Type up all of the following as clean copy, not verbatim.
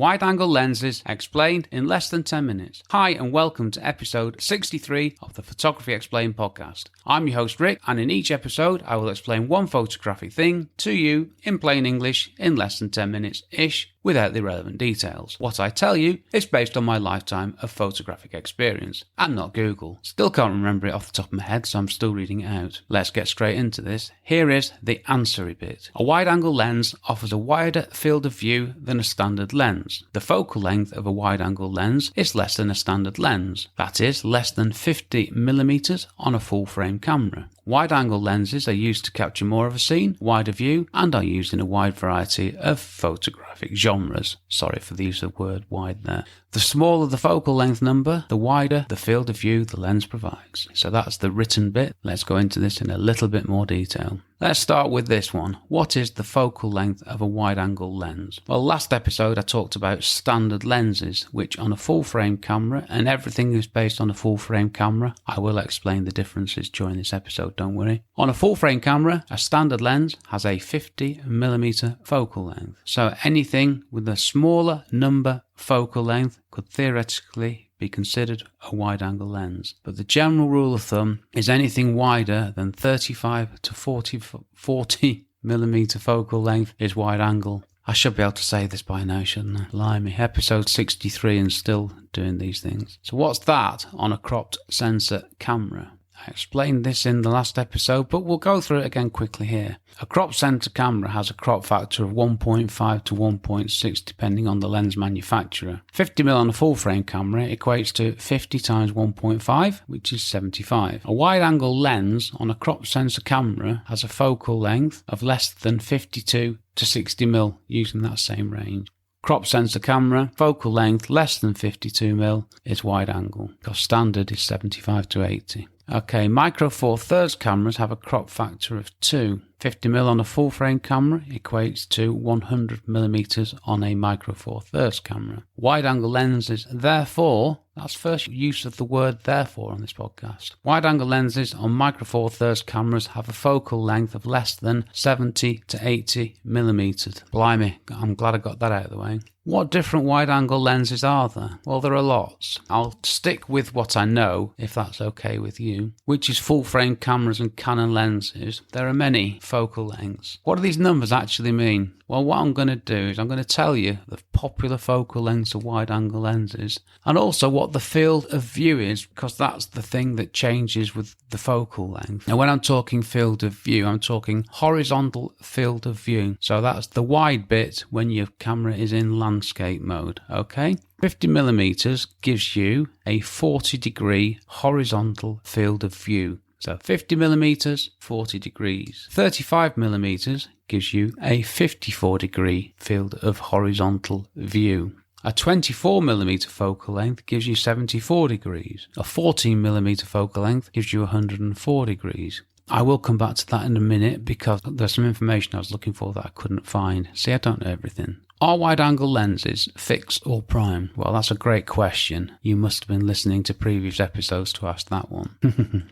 Wide-angle lenses explained in less than 10 minutes. Hi and welcome to episode 63 of the Photography Explained podcast. I'm your host Rick, and in each episode I will explain one photographic thing to you in plain English in less than 10 minutes-ish without the relevant details. What I tell you is based on my lifetime of photographic experience and not Google. Still can't remember it off the top of my head, so I'm still reading it out. Let's get straight into this. Here is the answery bit. A wide-angle lens offers a wider field of view than a standard lens. The focal length of a wide-angle lens is less than a standard lens. That is, less than 50mm on a full-frame camera. Wide-angle lenses are used to capture more of a scene, wider view, and are used in a wide variety of photographic genres. Sorry for the use of the word wide there. The smaller the focal length number, the wider the field of view the lens provides. So that's the written bit. Let's go into this in a little bit more detail. Let's start with this one. What is the focal length of a wide-angle lens? Well, last episode I talked about standard lenses, which on a full-frame camera, and everything is based on a full-frame camera. I will explain the differences during this episode, don't worry. On a full-frame camera, a standard lens has a 50mm focal length. So anything with a smaller number focal length could theoretically be considered a wide-angle lens. But the general rule of thumb is anything wider than 35 to 40mm focal length is wide-angle. I should be able to say this by now, shouldn't I? Blimey, episode 63 and still doing these things. So what's that on a cropped sensor camera? I explained this in the last episode, but we'll go through it again quickly here. A crop sensor camera has a crop factor of 1.5 to 1.6 depending on the lens manufacturer. 50mm on a full frame camera equates to 50 times 1.5, which is 75. A wide angle lens on a crop sensor camera has a focal length of less than 52 to 60mm using that same range. Crop sensor camera, focal length less than 52mm is wide angle, because standard is 75 to 80. Okay, micro four thirds cameras have a crop factor of 2. 50mm on a full frame camera equates to 100mm on a micro four thirds camera. Wide angle lenses, therefore, that's first use of the word therefore on this podcast. Wide angle lenses on micro four thirds cameras have a focal length of less than 70 to 80mm. Blimey, I'm glad I got that out of the way. What different wide-angle lenses are there? Well, there are lots. I'll stick with what I know, if that's okay with you, which is full-frame cameras and Canon lenses. There are many focal lengths. What do these numbers actually mean? Well, what I'm going to do is I'm going to tell you the popular focal lengths of wide-angle lenses and also what the field of view is, because that's the thing that changes with the focal length. Now, when I'm talking field of view, I'm talking horizontal field of view. So that's the wide bit when your camera is in landscape mode, okay? 50mm gives you a 40-degree horizontal field of view. So 50mm, 40 degrees. 35mm gives you a 54-degree field of horizontal view. A 24mm focal length gives you 74 degrees. A 14mm focal length gives you 104 degrees. I will come back to that in a minute because there's some information I was looking for that I couldn't find. See, I don't know everything. Are wide-angle lenses fixed or prime? Well, that's a great question. You must have been listening to previous episodes to ask that one.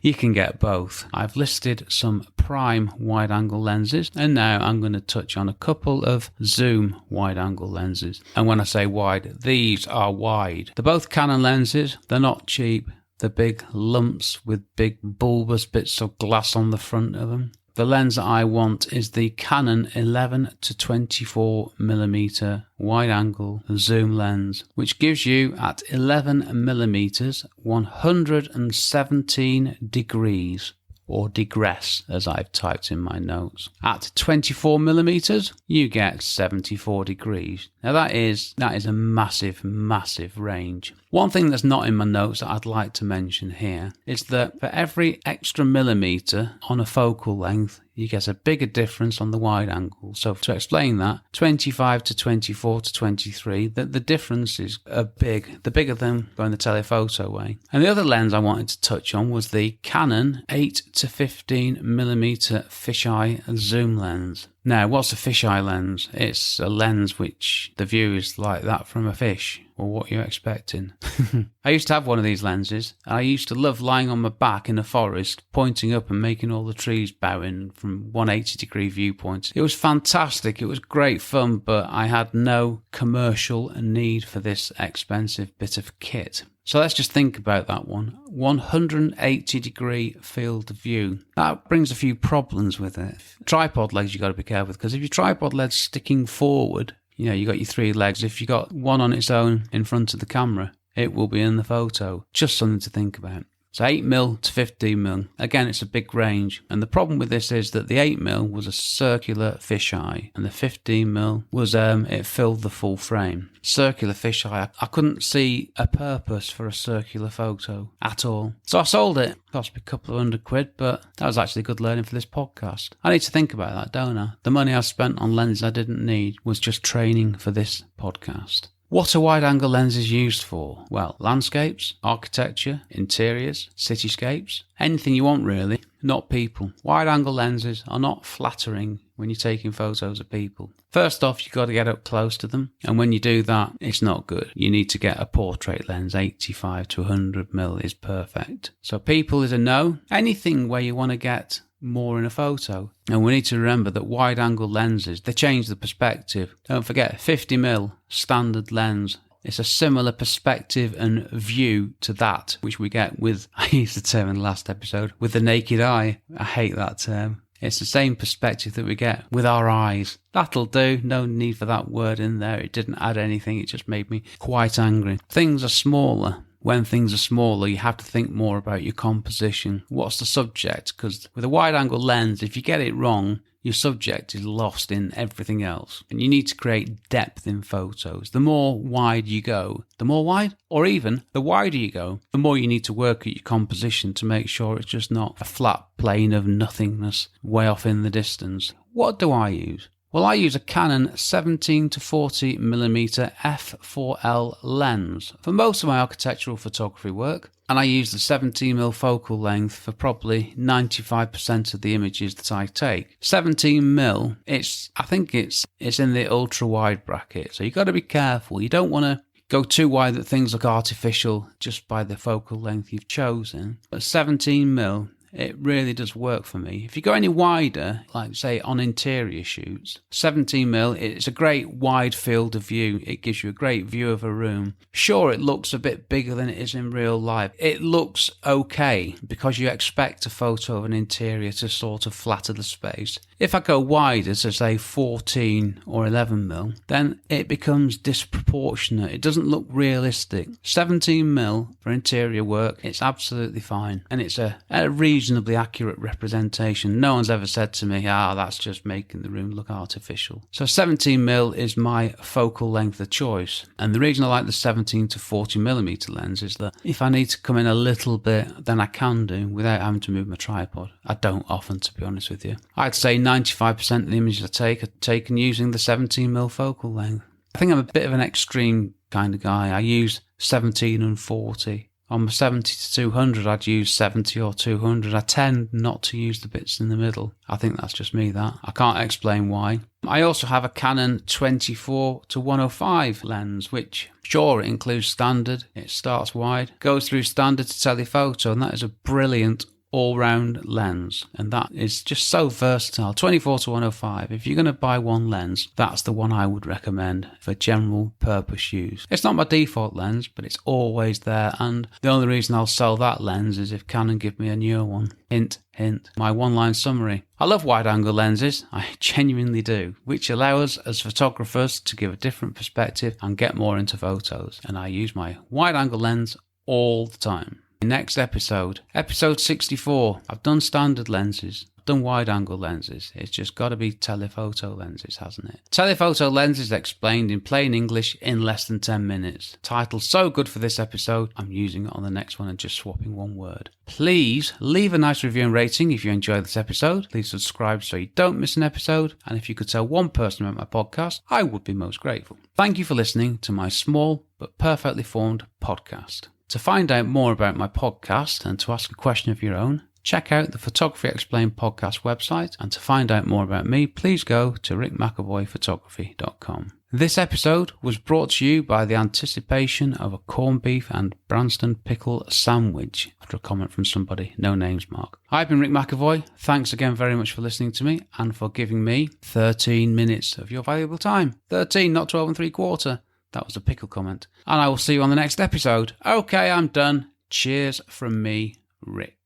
You can get both. I've listed some prime wide-angle lenses, and now I'm going to touch on a couple of zoom wide-angle lenses. And when I say wide, these are wide. They're both Canon lenses. They're not cheap. They're big lumps with big bulbous bits of glass on the front of them. The lens that I want is the Canon 11 to 24mm wide-angle zoom lens, which gives you at 11mm 117 degrees, or digress as I've typed in my notes. At 24mm, you get 74 degrees. Now that is a massive, massive range. One thing that's not in my notes that I'd like to mention here is that for every extra millimetre on a focal length, you get a bigger difference on the wide angle. So to explain that, 25 to 24 to 23, the differences are big. They're bigger than going the telephoto way. And the other lens I wanted to touch on was the Canon 8 to 15mm fisheye zoom lens. Now, what's a fisheye lens? It's a lens which the view is like that from a fish. Or what you're expecting. I used to have one of these lenses. I used to love lying on my back in a forest, pointing up and making all the trees bowing from 180-degree viewpoints. It was fantastic. It was great fun, but I had no commercial need for this expensive bit of kit. So let's just think about that one. 180-degree field of view. That brings a few problems with it. Tripod legs you've got to be careful with, because if your tripod leg's sticking forward, you got your three legs. If you got one on its own in front of the camera, it will be in the photo. Just something to think about. So 8mm to 15mm. Again, it's a big range. And the problem with this is that the 8mm was a circular fisheye, and the 15mm was, it filled the full frame. Circular fisheye, I couldn't see a purpose for a circular photo at all. So I sold it. Cost me a couple of £100, but that was actually good learning for this podcast. I need to think about that, don't I? The money I spent on lenses I didn't need was just training for this podcast. What are wide-angle lenses used for? Well, landscapes, architecture, interiors, cityscapes, anything you want really, not people. Wide-angle lenses are not flattering when you're taking photos of people. First off, you've got to get up close to them, and when you do that, it's not good. You need to get a portrait lens. 85 to 100mm is perfect. So people is a no. Anything where you want to get more in a photo. And we need to remember that wide angle lenses, they change the perspective. Don't forget, 50mm standard lens. It's a similar perspective and view to that which we get with, I used the term in the last episode, with the naked eye. I hate that term. It's the same perspective that we get with our eyes. That'll do. No need for that word in there. It didn't add anything. It just made me quite angry. Things are smaller. When things are smaller, you have to think more about your composition. What's the subject? Because with a wide-angle lens, if you get it wrong, your subject is lost in everything else. And you need to create depth in photos. The more wide you go, the more wide, or even the wider you go, the more you need to work at your composition to make sure it's just not a flat plane of nothingness way off in the distance. What do I use? Well, I use a Canon 17 to 40mm f4L lens for most of my architectural photography work, and I use the 17mm focal length for probably 95% of the images that I take. 17mm, I think it's in the ultra wide bracket, so you've got to be careful. You don't want to go too wide that things look artificial just by the focal length you've chosen. But 17mm, it really does work for me. If you go any wider, like say on interior shoots, 17mm, it's a great wide field of view. It gives you a great view of a room. Sure, it looks a bit bigger than it is in real life. It looks okay because you expect a photo of an interior to sort of flatter the space. If I go wider to say 14 or 11mm, then it becomes disproportionate. It doesn't look realistic. 17mm for interior work, it's absolutely fine. And it's a reasonably accurate representation. No one's ever said to me, that's just making the room look artificial. So 17mm is my focal length of choice. And the reason I like the 17 to 40mm lens is that if I need to come in a little bit, then I can do without having to move my tripod. I don't often, to be honest with you. I'd say 95% of the images I take are taken using the 17mm focal length. I think I'm a bit of an extreme kind of guy. I use 17 and 40. On my 70 to 200, I'd use 70 or 200. I tend not to use the bits in the middle. I think that's just me, that. I can't explain why. I also have a Canon 24 to 105 lens, which, sure, it includes standard. It starts wide, goes through standard to telephoto, and that is a brilliant all-round lens, and that is just so versatile. 24 to 105, if you're going to buy one lens, that's the one I would recommend for general purpose use. It's not my default lens, but it's always there, and the only reason I'll sell that lens is if Canon give me a newer one. Hint, hint. My one-line summary. I love wide-angle lenses, I genuinely do, which allow us as photographers to give a different perspective and get more into photos, and I use my wide-angle lens all the time. Next episode 64. I've done standard lenses, I've done wide angle lenses. It's just got to be telephoto lenses, hasn't it? Telephoto lenses explained in plain English in less than 10 minutes. Title so good for this episode, I'm using it on the next one and just swapping one word. Please leave a nice review and rating if you enjoyed this episode. Please subscribe so you don't miss an episode. And if you could tell one person about my podcast, I would be most grateful. Thank you for listening to my small but perfectly formed podcast. To find out more about my podcast and to ask a question of your own, check out the Photography Explained podcast website, and to find out more about me, please go to rickmcavoyphotography.com. This episode was brought to you by the anticipation of a corned beef and Branston pickle sandwich, after a comment from somebody, no names, Mark. I've been Rick McAvoy. Thanks again very much for listening to me and for giving me 13 minutes of your valuable time. 13, not 12 3/4. That was a pickle comment. And I will see you on the next episode. Okay, I'm done. Cheers from me, Rick.